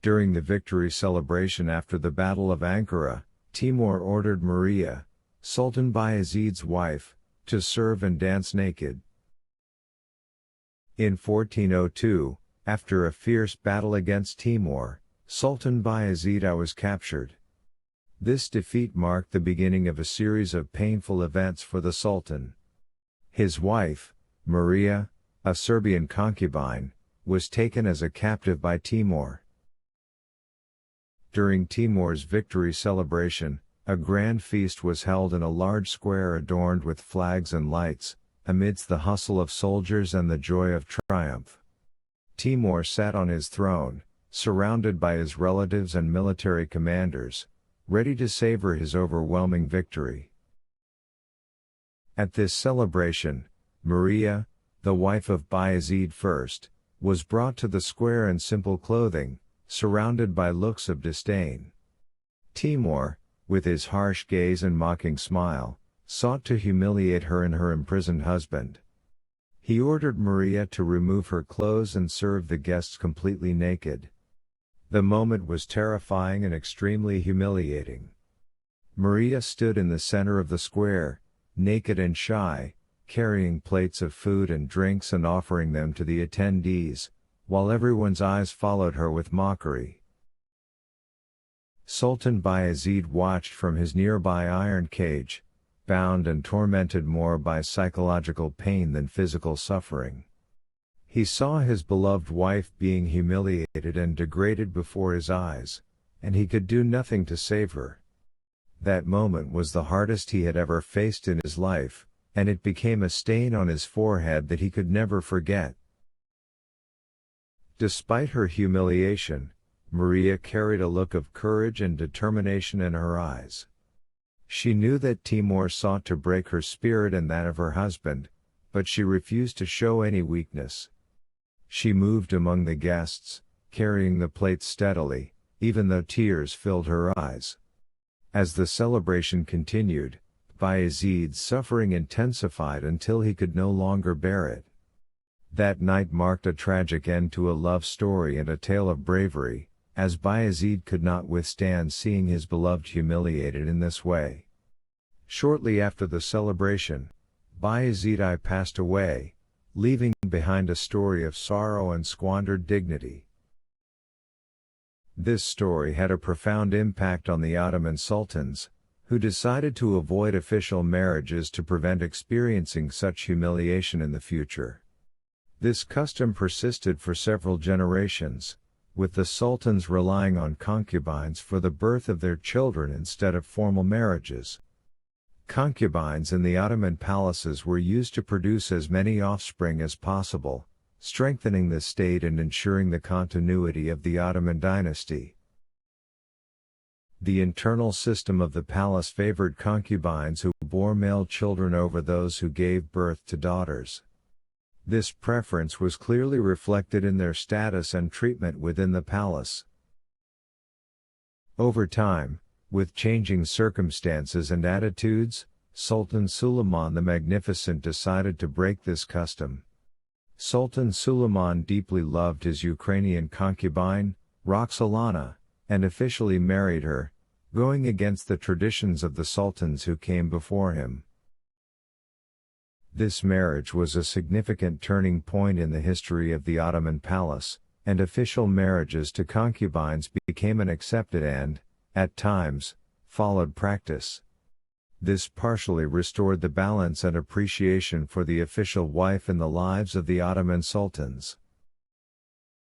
During the victory celebration after the Battle of Ankara, Timur ordered Maria, Sultan Bayezid's wife, to serve and dance naked. In 1402, after a fierce battle against Timur, Sultan Bayezid I was captured. This defeat marked the beginning of a series of painful events for the Sultan. His wife, Maria, a Serbian concubine, was taken as a captive by Timur. During Timur's victory celebration, a grand feast was held in a large square adorned with flags and lights, amidst the hustle of soldiers and the joy of triumph. Timur sat on his throne, surrounded by his relatives and military commanders, ready to savor his overwhelming victory. At this celebration, Maria, the wife of Bayezid I, was brought to the square in simple clothing, surrounded by looks of disdain. Timur, with his harsh gaze and mocking smile, sought to humiliate her and her imprisoned husband. He ordered Maria to remove her clothes and serve the guests completely naked. The moment was terrifying and extremely humiliating. Maria stood in the center of the square, naked and shy, carrying plates of food and drinks and offering them to the attendees, while everyone's eyes followed her with mockery. Sultan Bayezid watched from his nearby iron cage, bound and tormented more by psychological pain than physical suffering. He saw his beloved wife being humiliated and degraded before his eyes, and he could do nothing to save her. That moment was the hardest he had ever faced in his life, and it became a stain on his forehead that he could never forget. Despite her humiliation, Maria carried a look of courage and determination in her eyes. She knew that Timur sought to break her spirit and that of her husband, but she refused to show any weakness. She moved among the guests, carrying the plates steadily, even though tears filled her eyes. As the celebration continued, Bayezid's suffering intensified until he could no longer bear it. That night marked a tragic end to a love story and a tale of bravery, as Bayezid could not withstand seeing his beloved humiliated in this way. Shortly after the celebration, Bayezid I passed away, leaving behind a story of sorrow and squandered dignity. This story had a profound impact on the Ottoman sultans, who decided to avoid official marriages to prevent experiencing such humiliation in the future. This custom persisted for several generations, with the sultans relying on concubines for the birth of their children instead of formal marriages. Concubines in the Ottoman palaces were used to produce as many offspring as possible, strengthening the state and ensuring the continuity of the Ottoman dynasty. The internal system of the palace favored concubines who bore male children over those who gave birth to daughters. This preference was clearly reflected in their status and treatment within the palace. Over time, with changing circumstances and attitudes, Sultan Suleiman the Magnificent decided to break this custom. Sultan Suleiman deeply loved his Ukrainian concubine, Roxolana, and officially married her, going against the traditions of the sultans who came before him. This marriage was a significant turning point in the history of the Ottoman palace, and official marriages to concubines became an accepted and, at times, followed practice. This partially restored the balance and appreciation for the official wife in the lives of the Ottoman sultans.